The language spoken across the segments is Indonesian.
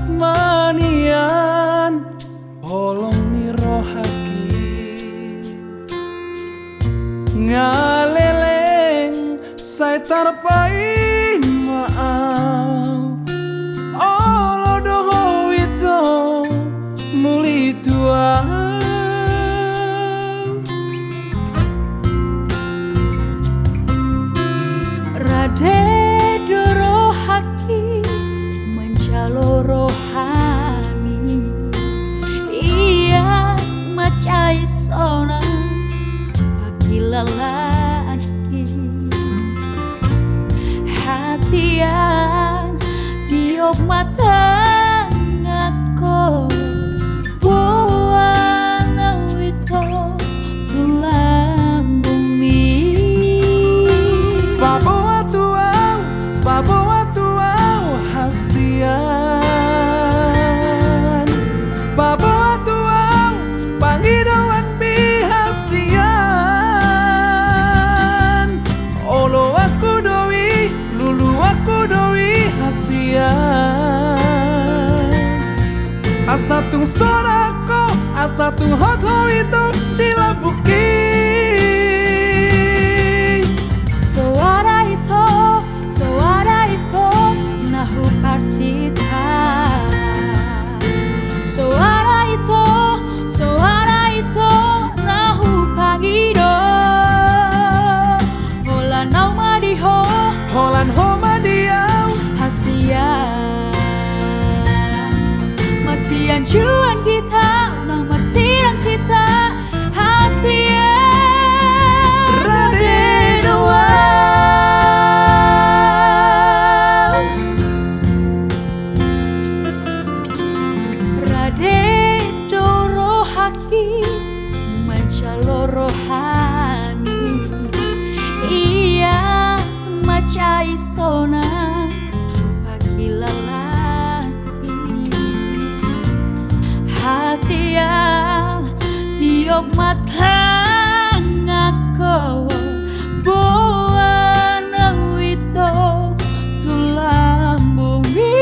manian holong ni rohaki ngaleleng saya tarpai maaf olo doho itu muli tua Rade doro haki mencalo rohani iya semacai sona bagi lelaki hasian tiup mata ngako buang awito tulang bumi babawa tuau hasian babawa tuau pangidawan bihasian olo aku doi lulu aku doi hasian asatung sorako asatung hoto itu dilabuki suara itu nahu parsita suara itu nahu pagido holan au madiho holan homa diau hasian marsian cuan kita nah marsian kita hasian Rade doa Rade doro haki mencalo rohani iya semacai sona bagi lelaki hasian tiup mata ngako buan awito tulang bumi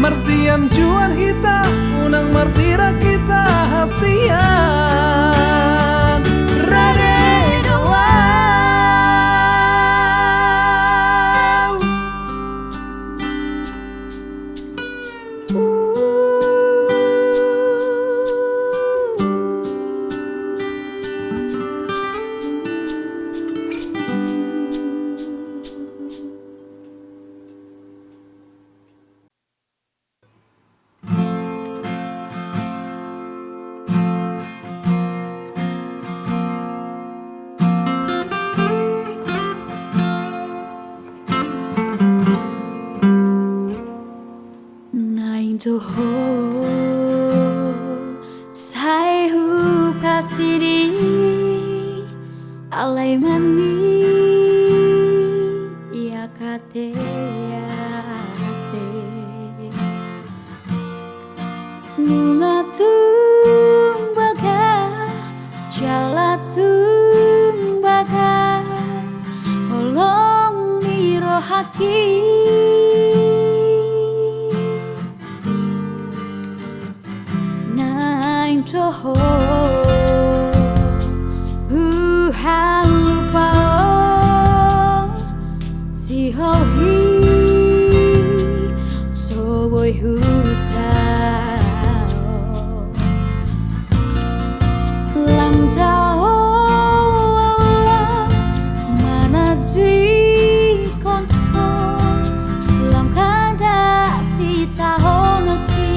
Marsian cuan hita unang marsira kita hasian Rade doa Doho sai hu pasiri alai mani ya kate nungatung baga jalatung bagas holong miro haki Soho Buhan lupa Si hohi So boy hutao Lam tao Mana di konto Lam kada si tao naki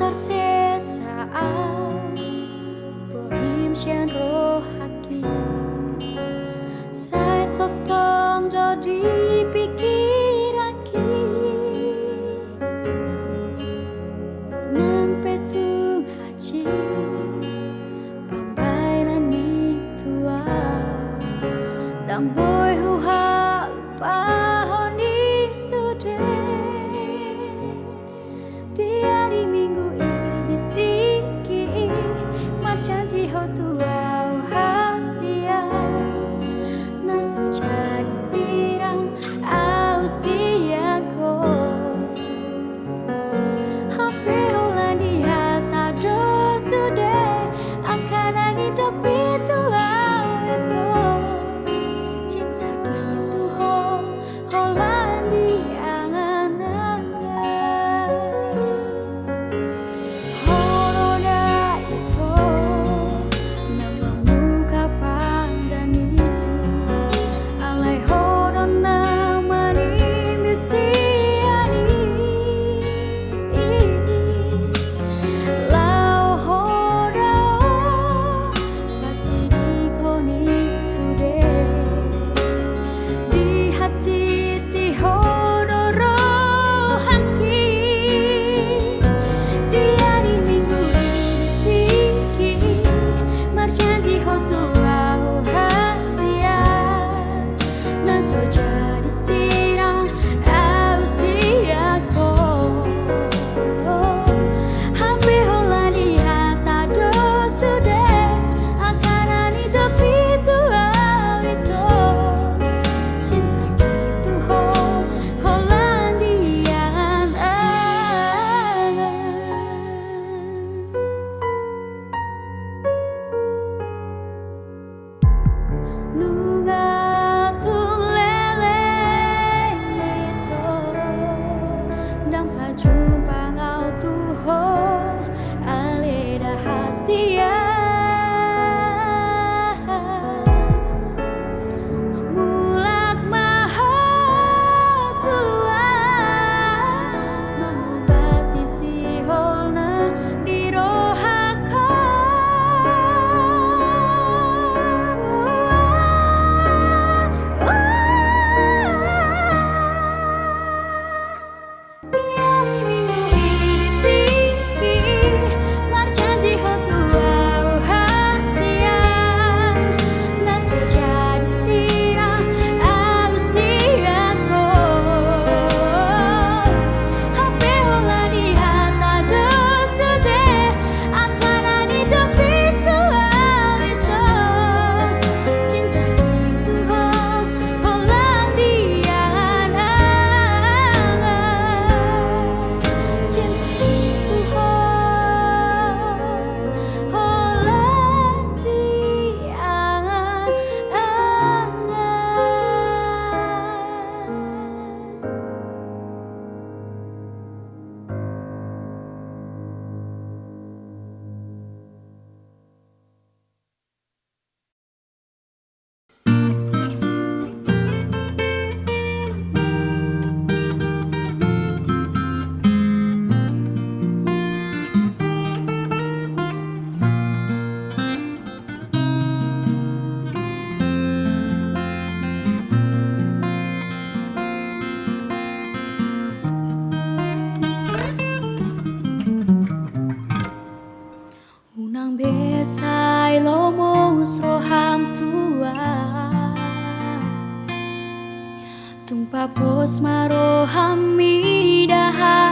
Sesaat bohim sian roh haki Saya totong jadi pikiraki Nang petung haji Pambailan ni tua Dan boy huha lupa honi sude Di hari minggu ini tiki Marchanji ho tua hasia tanpa jumpa ngau tuho ale rahasia mulak maha tua mengobati si holna di rohaka Unang besay lomos roham tua tumpa pos maroham midahasia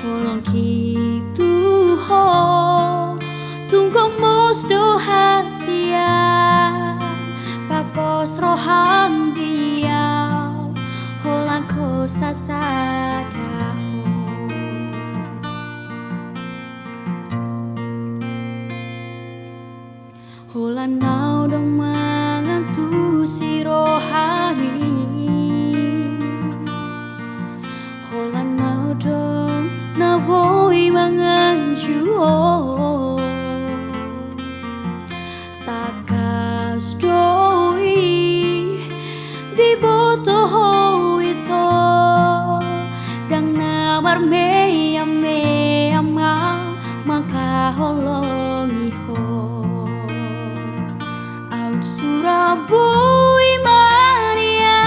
holong kitu ho tungkong mos dohasia papos roham diau holang ko sasada Holan nau dong mangantu si rohani Holan nau dong na boy manganjuo Takas doi di boto ho ito Dang namar meyam maka holongi ho Surabui Maria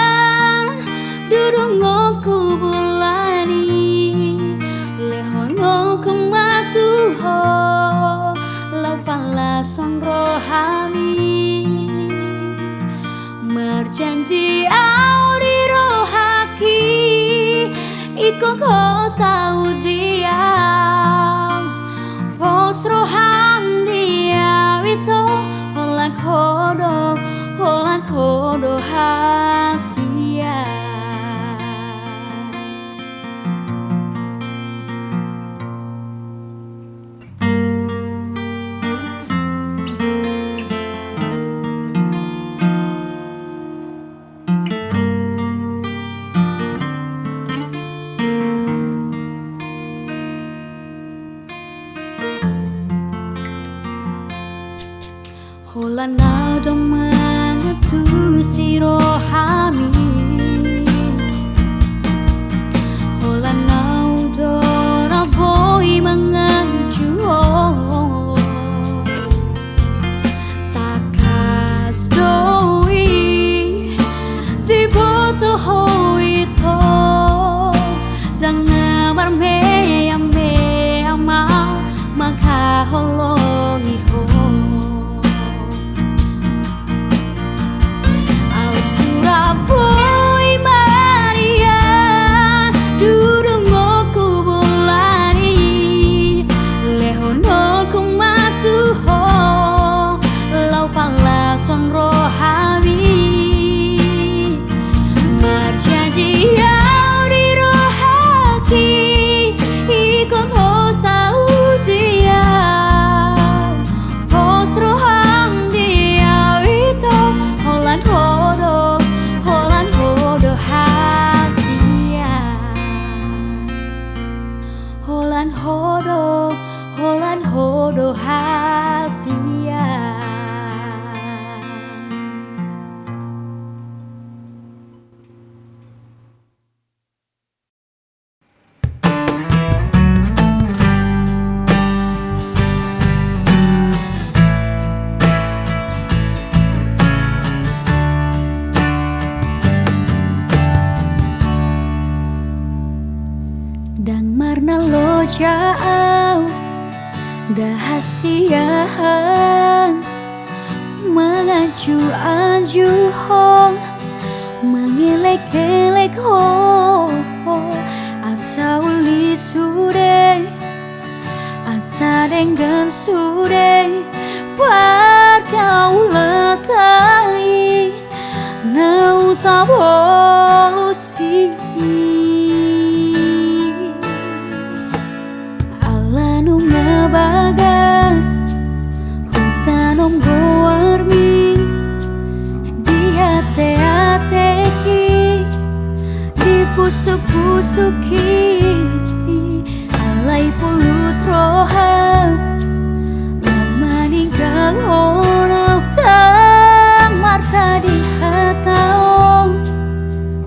durungoku bulani lehonoku matuho lau palasong rohami merjanji au di rohaki ikong ho saudiam pos roham dia itu Holan kodo hasia Holan nau dong mangatu si rohami Holan nau dong boy manganjuo Takas doi di boto ho ito Dang namar meyam maka holongi ho karena lo jauh dahasiahan mengacu-acu hong mengelek-elek ho asa uli sude asa dengan sude pergaulan tai nau tabolusi alanu ngabagas hutanum goarmi di hati-hatiki di pusuk-pusuki alai pulut roham meninggal orang tang marta di hataong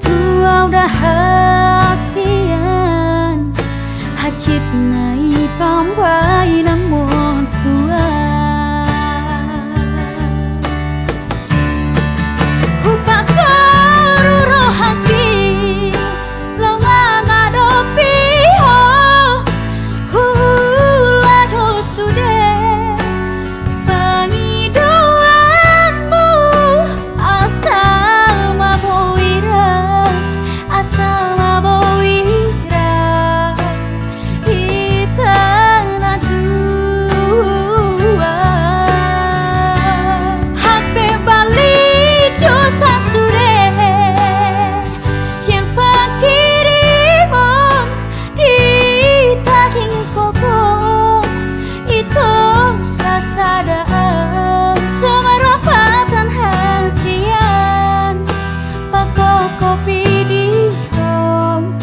tua udah hasian hacit nai pambai namo tua hupatoru rohaki longa ngadopi ho hulado sude pengidoanmu asal maboira asal maboira kita nadua hape balik dosa sude siang pakirimon di tading koko itu sasadaan semerapatan hasian pakok kopi di hong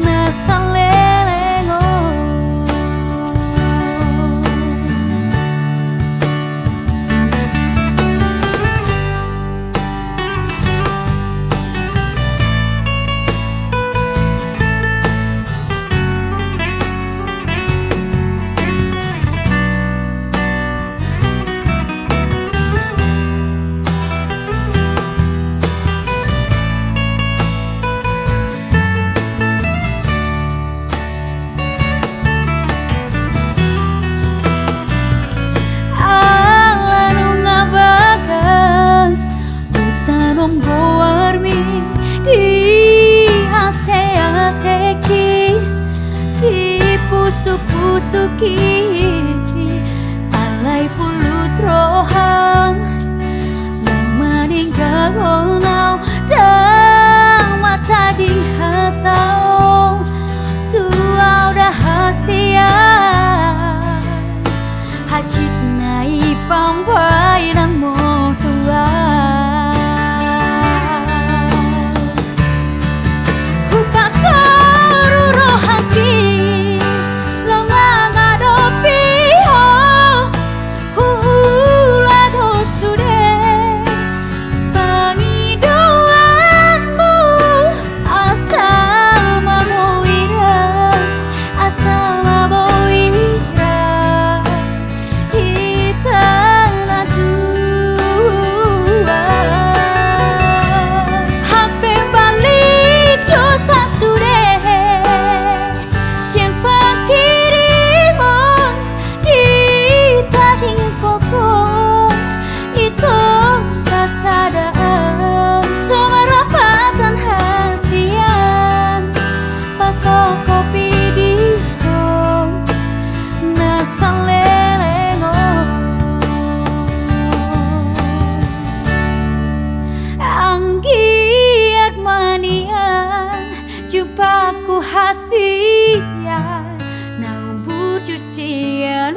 nasalelengong alanu ngabagas hutanum goarmi di hati-hatiki di pusuk-pusuki alai pulut roham meninggal onau dang mata di hatau tua udah hasian hacit nai pambai namo tua hupatoru rohaki longa ngadopi ho hulado sude pengidoanmu asal maboira asal maboira kita nadua hape balik dosa sude siang pakirimon di tading koko itu sasadaan semerapatan hasian pakok kopi di hong nasalelengong anggiat manian jumpaku hasian nau burjusian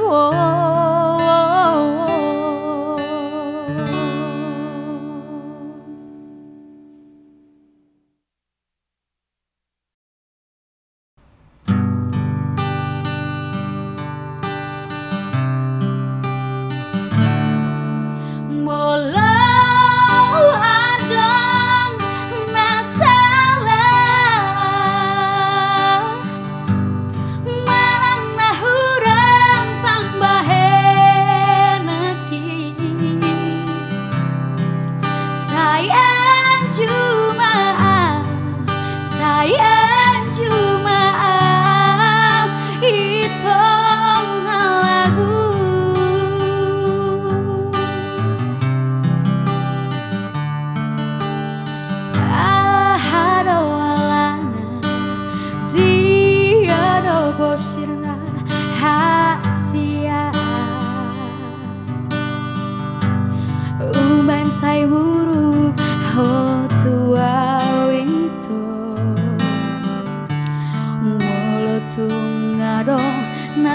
Walau ada masalah mana hurang pambahe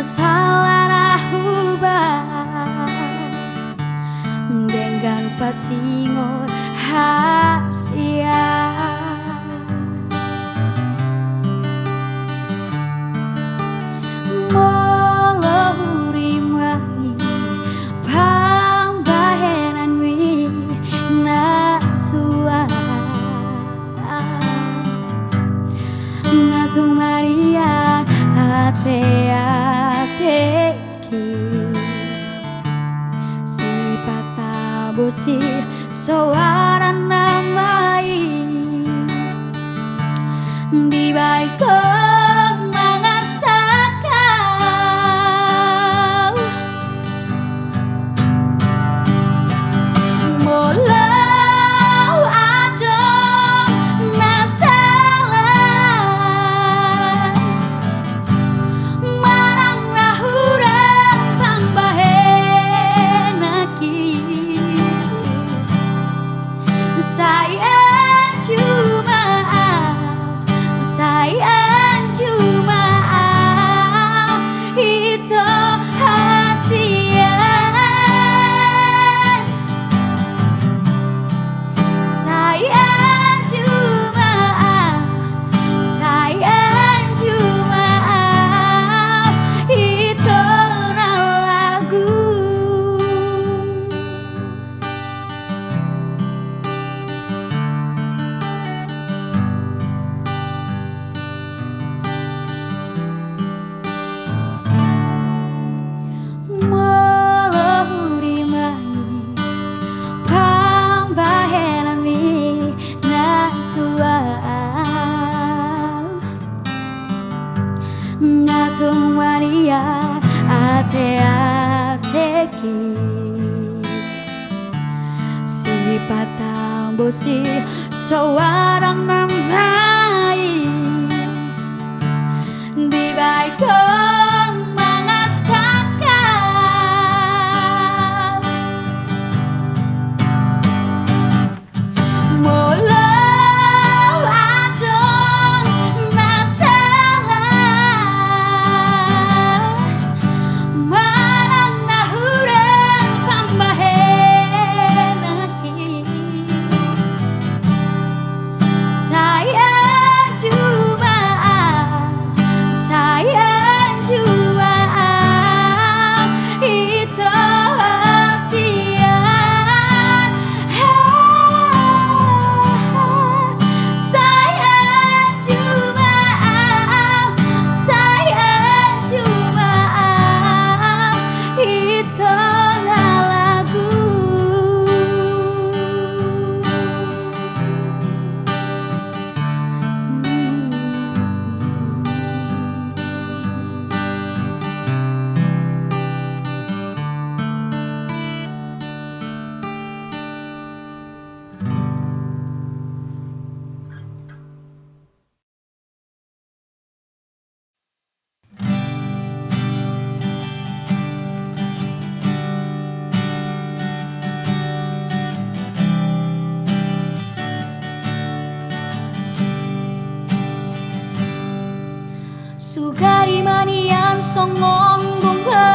masalah ubah dengan pasingon hasia molori mai pambahenan wi na tua ngatung Maria hati-hati si patah bosi soaran namai di baik mengasahkan mulau ada masalah marang rahuran tambahan sayang cuma itu hasian sayang cuma itu lagu ngatung Maria ate-ateki si patang bosi seorang namai di baik mengasahkan mulau ada masalah marang nahuran tambahan lagi sayang cuma itu hasian sayang cuma itu lagu sugari manian songong bunga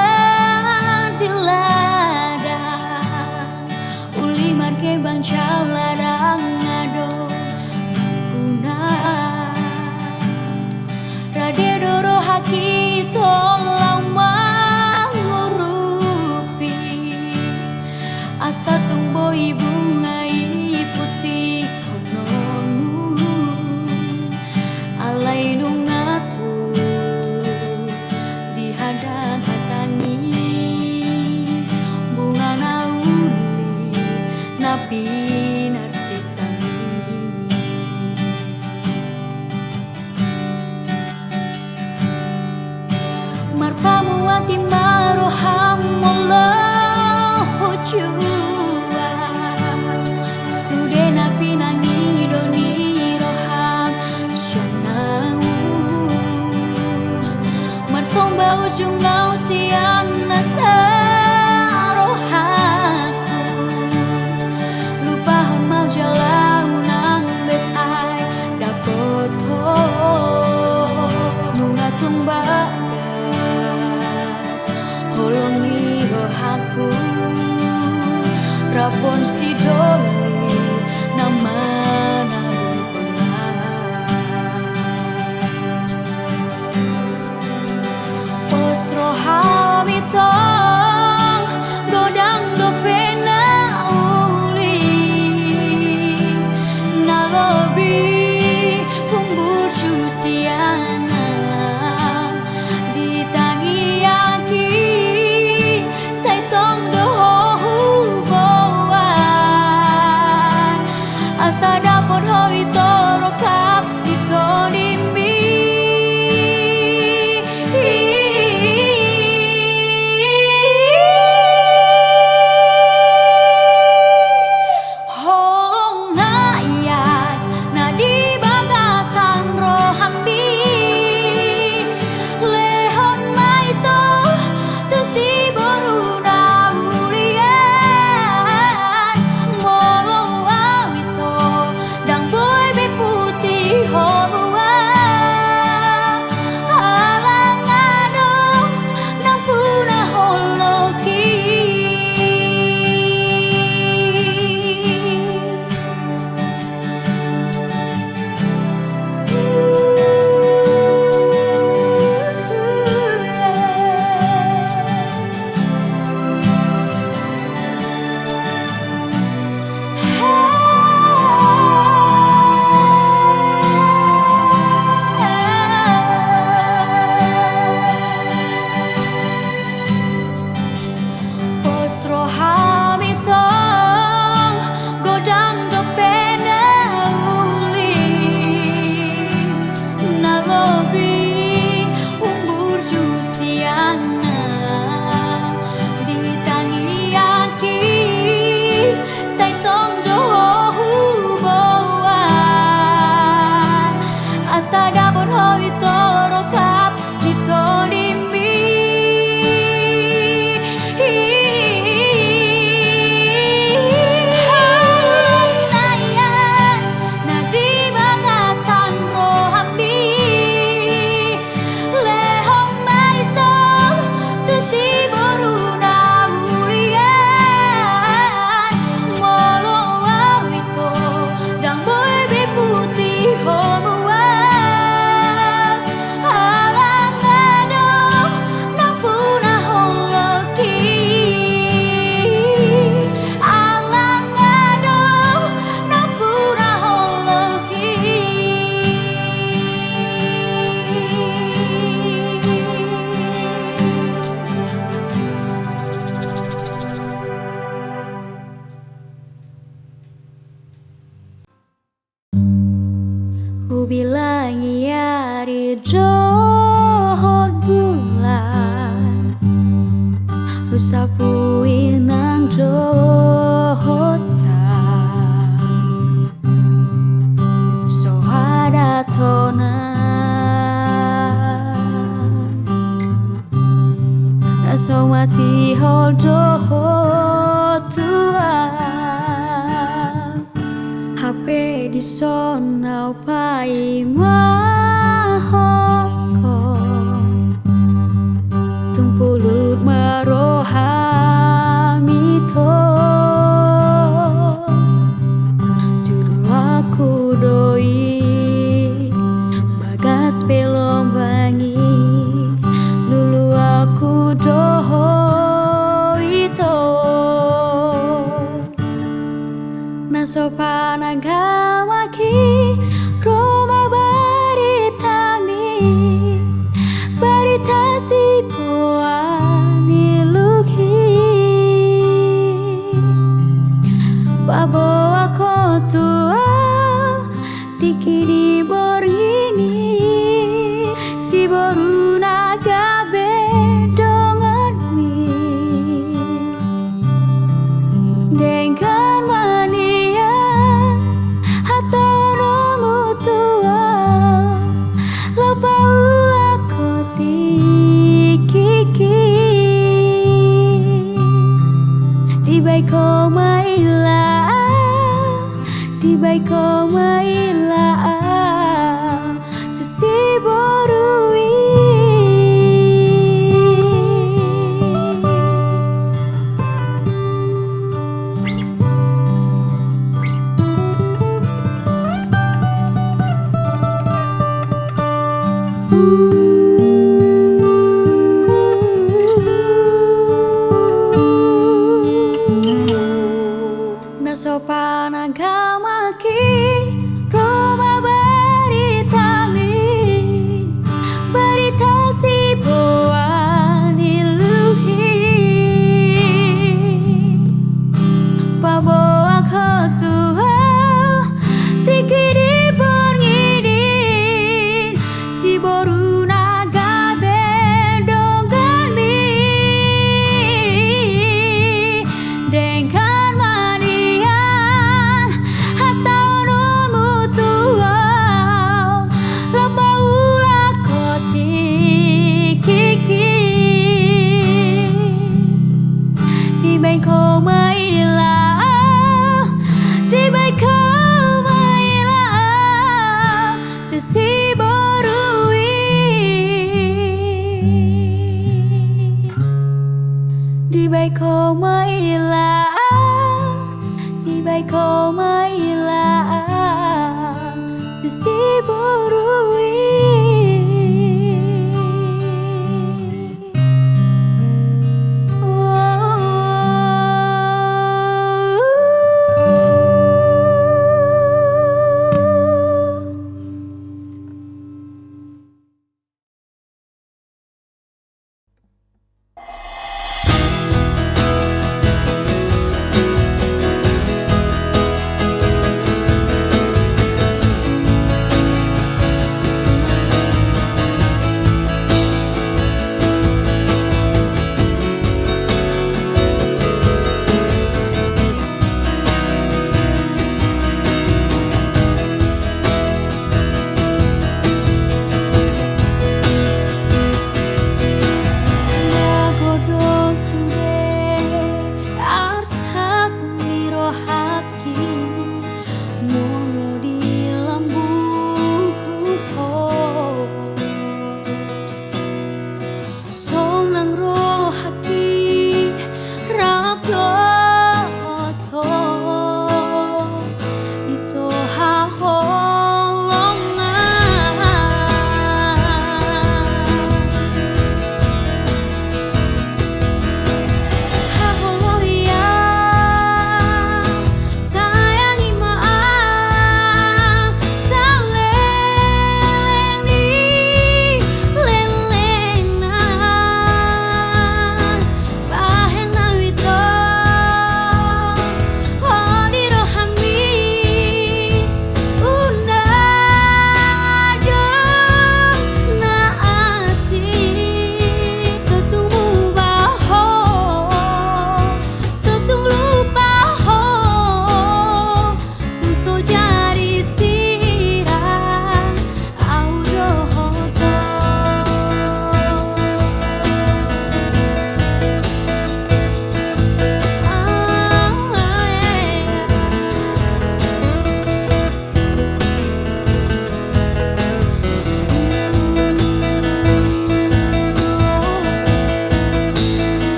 di ladang uli marke banca ladang ngado guna rade doro haki tolau mangurupi asa tumbo bungai putih kononmu alai nungatu hadang-hadangi bunga nauli napi narsitami marpamu ati maroham Allah jua sude napi nangi doni roham syanau marsomba ujung nau siang nasa rohaku lupahon mau jalan nang besai dapoto bunga tumbada pun si doli nama Ostro hamitong godang do pena uli na lobi pumbuju siana ditangi aki sai tong do huboan asa dapot hoi toro kap ditodimbi Ku bilang iya di johor bulan Ku sapuin nang johotan So ada tonan Na so masih hold johor tuan HP di sonau pai mahoko tumpulut marohamito juru aku doi bagas pelom bangi lulu aku doho itu nasopan agamaki Roma Nasopan agama ki Roma beritami berita si boan iluhi Paboa ketua tikiri berngidin si boru naga bedongan mi dengan manian atau nomu tuau lepaulah koti kiki di bengkok mailah di bengkok mailah tu si